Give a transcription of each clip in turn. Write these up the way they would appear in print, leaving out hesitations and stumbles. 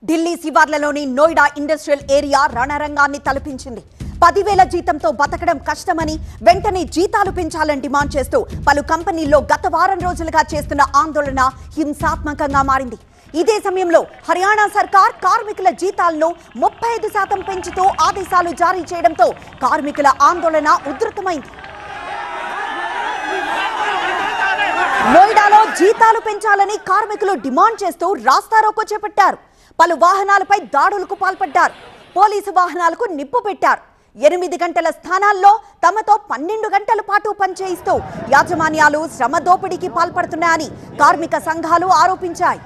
ఢిల్లీ శివార్లలోని Noida industrial area రణరంగాన్ని తలపించింది. 10,000 జీతంతో బతకడం కష్టమని వెంటనే జీతాలు పెంచాలని డిమాండ్ చేస్తూ పలు కంపెనీల్లో గత వారం రోజులుగా చేస్తున్న ఆందోళన హింసాత్మకంగా మారింది. ఇదే సమయంలో హర్యానా సర్కార్ కార్మికుల జీతాలను 35% పెంచుతూ ఆదేశాలు జారీ చేయడంతో కార్మికుల ఆందోళన ఉధృతమైంది. నోయిడాలో జీతాలు పెంచాలని కార్మికులు డిమాండ్ చేస్తూ రాస్తారోకో చేపట్టారు. పలు వాహనాలపై దాడులకు పాల్పడ్డారు. పోలీసు వాహనాలకు నిప్పు పెట్టారు. 8 గంటల స్థానాల్లో తమతో 12 గంటల పాటు పనిచేయిస్తూ యాజమాన్యాలు శ్రమ దోపిడీకి పాల్పడుతున్నాయని కార్మిక సంఘాలు ఆరోపించాయి.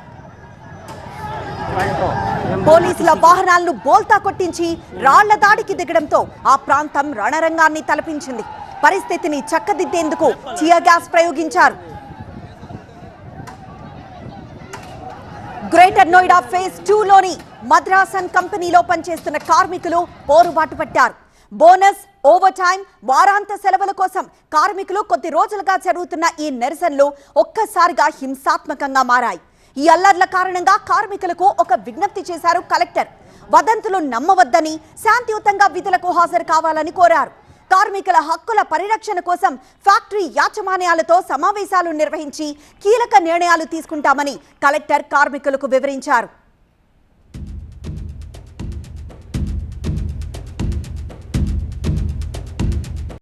పోలీసుల వాహనాలను బోల్తా కొట్టించి రాళ్ల దాడికి దిగడంతో ఆ ప్రాంతం రణరంగాన్ని తలపించింది. పరిస్థితిని చక్కదిద్దేందుకు టియర్ గ్యాస్ ప్రయోగించారు. గ్రేటర్ నోయిడా ఫేజ్ 2లోని మద్రాసన్ కంపెనీలో పనిచేస్తున్న కార్మికులు పోరుబాటు పట్టారు. బోనస్, ఓవర్ టైం, వారాంత సెలవుల కోసం కార్మికులు కొద్ది రోజులుగా జరుగుతున్న ఈ నిరసనలు ఒక్కసారిగా హింసాత్మకంగా మారాయి. ఈ అల్లర్ల కారణంగా కార్మికులకు ఒక విజ్ఞప్తి చేశారు కలెక్టర్. వదంతులు నమ్మవద్దని, శాంతియుతంగా విధులకు హాజరు కావాలని కోరారు. కార్మికుల హక్కుల పరిరక్షణ కోసం ఫ్యాక్టరీ యాజమాన్యాలతో సమావేశాలు నిర్వహించి కీలక నిర్ణయాలు తీసుకుంటామని కలెక్టర్ కార్మికులకు వివరించారు.